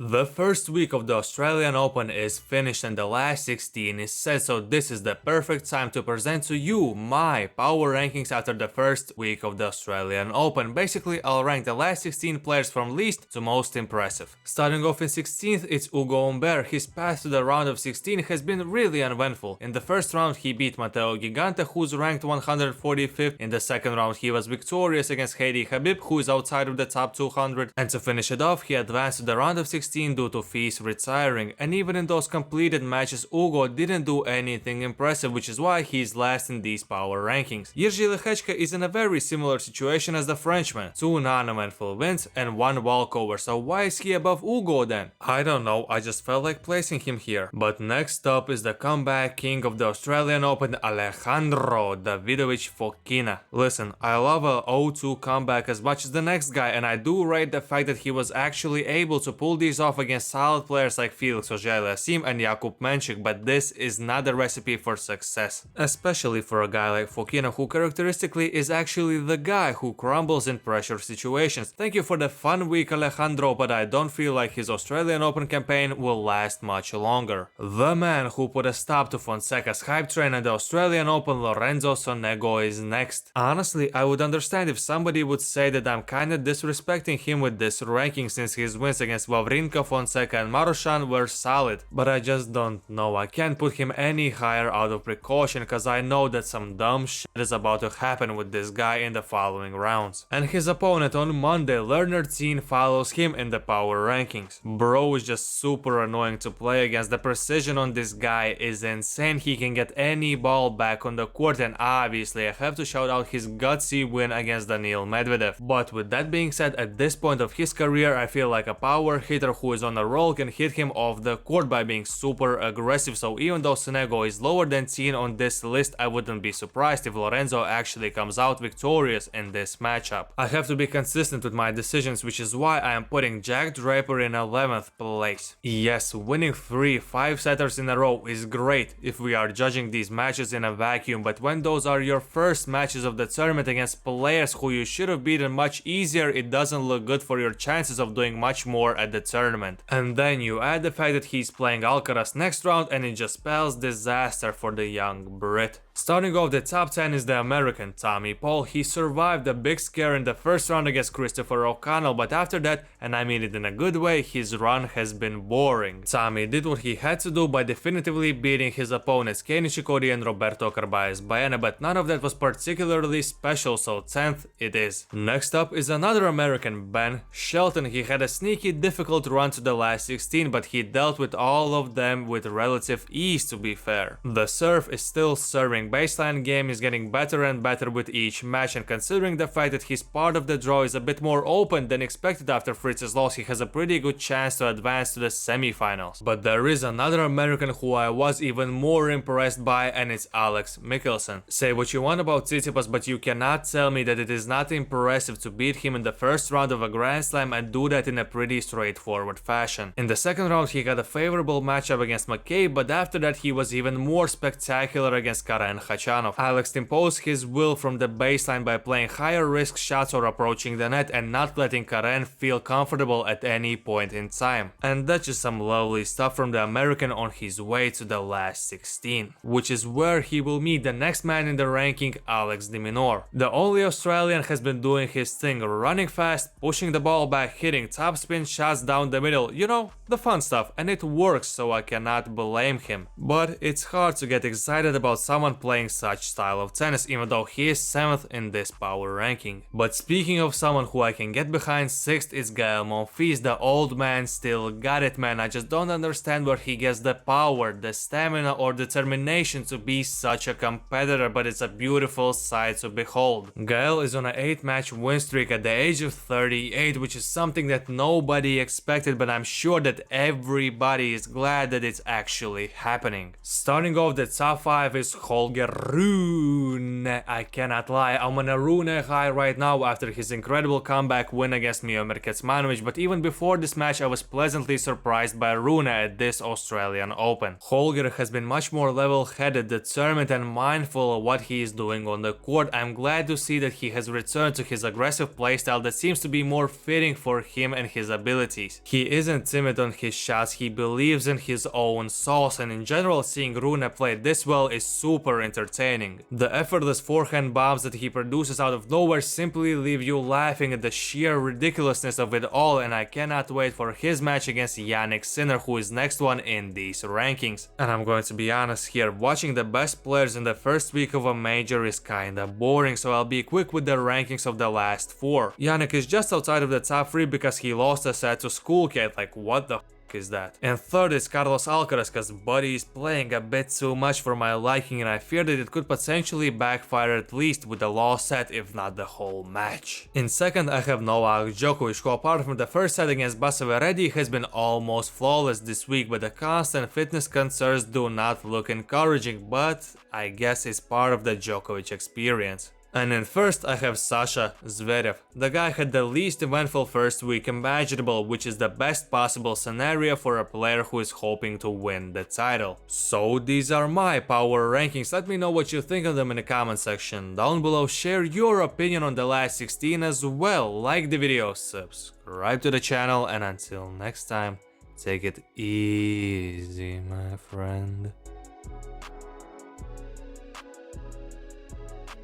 The first week of the Australian Open is finished and the last 16 is set, so this is the perfect time to present to you my power rankings after the first week of the Australian Open. Basically, I'll rank the last 16 players from least to most impressive. Starting off in 16th, it's Ugo Humbert. His path to the round of 16 has been really uneventful. In the first round, he beat Matteo Gigante, who's ranked 145th. In the second round, he was victorious against Heidi Habib, who is outside of the top 200. And to finish it off, he advanced to the round of 16 due to Fils retiring, and even in those completed matches Ugo didn't do anything impressive, which is why he's last in these power rankings. Jiří Lehečka is in a very similar situation as the Frenchman, 2 non-eventful wins and 1 walkover, so why is he above Ugo then? I don't know, I just felt like placing him here. But next up is the comeback king of the Australian Open, Alejandro Davidovich Fokina. Listen, I love a 0-2 comeback as much as the next guy, and I do rate the fact that he was actually able to pull these off against solid players like Felix Auger-Aliassime and Jakub Menchik, but this is not a recipe for success. Especially for a guy like Fokina, who characteristically is actually the guy who crumbles in pressure situations. Thank you for the fun week, Alejandro, but I don't feel like his Australian Open campaign will last much longer. The man who put a stop to Fonseca's hype train at the Australian Open, Lorenzo Sonego, is next. Honestly, I would understand if somebody would say that I'm kinda disrespecting him with this ranking since his wins against Wawrinka, Fonseca and Marushan were solid, but I just don't know. I can't put him any higher out of precaution cause I know that some dumb shit is about to happen with this guy in the following rounds. And his opponent on Monday, Lerner Teen, follows him in the power rankings. Bro is just super annoying to play against. The precision on this guy is insane. He can get any ball back on the court, and obviously I have to shout out his gutsy win against Daniil Medvedev. But with that being said, at this point of his career I feel like a power hitter who is on a roll can hit him off the court by being super aggressive, so even though Sonego is lower than Teen on this list, I wouldn't be surprised if Lorenzo actually comes out victorious in this matchup. I have to be consistent with my decisions, which is why I am putting Jack Draper in 11th place. Yes, winning 3 5-setters in a row is great if we are judging these matches in a vacuum, but when those are your first matches of the tournament against players who you should have beaten much easier, it doesn't look good for your chances of doing much more at the tournament. And then you add the fact that he's playing Alcaraz next round and it just spells disaster for the young Brit. Starting off the top 10 is the American Tommy Paul. He survived a big scare in the first round against Christopher O'Connell, but after that, and I mean it in a good way, his run has been boring. Tommy did what he had to do by definitively beating his opponents Kei Nishikori and Roberto Carballes Baena, but none of that was particularly special, so 10th it is. Next up is another American, Ben Shelton. He had a sneaky difficult run to the last 16, but he dealt with all of them with relative ease, to be fair. The serve is still serving. Baseline game is getting better and better with each match, and considering the fact that his part of the draw is a bit more open than expected after Fritz's loss, he has a pretty good chance to advance to the semi-finals. But there is another American who I was even more impressed by, and it's Alex Michelsen. Say what you want about Tsitsipas, but you cannot tell me that it is not impressive to beat him in the first round of a Grand Slam and do that in a pretty straightforward fashion. In the second round he had a favorable matchup against McCabe, but after that he was even more spectacular against Karen Khachanov. Alex imposed his will from the baseline by playing higher risk shots or approaching the net and not letting Karen feel comfortable at any point in time. And that's just some lovely stuff from the American on his way to the last 16, which is where he will meet the next man in the ranking, Alex de Minaur. The only Australian has been doing his thing, running fast, pushing the ball back, hitting topspin shots down the middle, you know, the fun stuff, and it works, so I cannot blame him. But it's hard to get excited about someone playing such style of tennis, even though he is 7th in this power ranking. But speaking of someone who I can get behind, 6th is Gael Monfils. The old man still got it, man. I just don't understand where he gets the power, the stamina or determination to be such a competitor, but it's a beautiful sight to behold. Gael is on an 8-match win streak at the age of 38, which is something that nobody expected, but I'm sure that everybody is glad that it's actually happening. Starting off the top 5 is Holger Rune. I cannot lie, I'm on a Rune high right now after his incredible comeback win against Miomir Kecmanovic, but even before this match I was pleasantly surprised by Rune at this Australian Open. Holger has been much more level-headed, determined and mindful of what he is doing on the court. I'm glad to see that he has returned to his aggressive playstyle that seems to be more fitting for him and his abilities. He isn't timid on his shots, he believes in his own sauce, and in general seeing Rune play this well is super entertaining. The effortless forehand bombs that he produces out of nowhere simply leave you laughing at the sheer ridiculousness of it all, and I cannot wait for his match against Jannik Sinner, who is next one in these rankings. And I'm going to be honest here, watching the best players in the first week of a major is kinda boring, so I'll be quick with the rankings of the last 4. Jannik is just outside of the top 3 because he lost a set to School Cat, like what the is that? And third is Carlos Alcaraz, cause buddy is playing a bit too much for my liking, and I fear that it could potentially backfire at least with the lost set, if not the whole match. In second I have Novak Djokovic, who apart from the first set against Zverev has been almost flawless this week, but the constant fitness concerns do not look encouraging, but I guess it's part of the Djokovic experience. And in first I have Sasha Zverev. The guy had the least eventful first week imaginable, which is the best possible scenario for a player who is hoping to win the title. So these are my power rankings, let me know what you think of them in the comment section down below, share your opinion on the last 16 as well, like the video, subscribe to the channel, and until next time, take it easy my friend.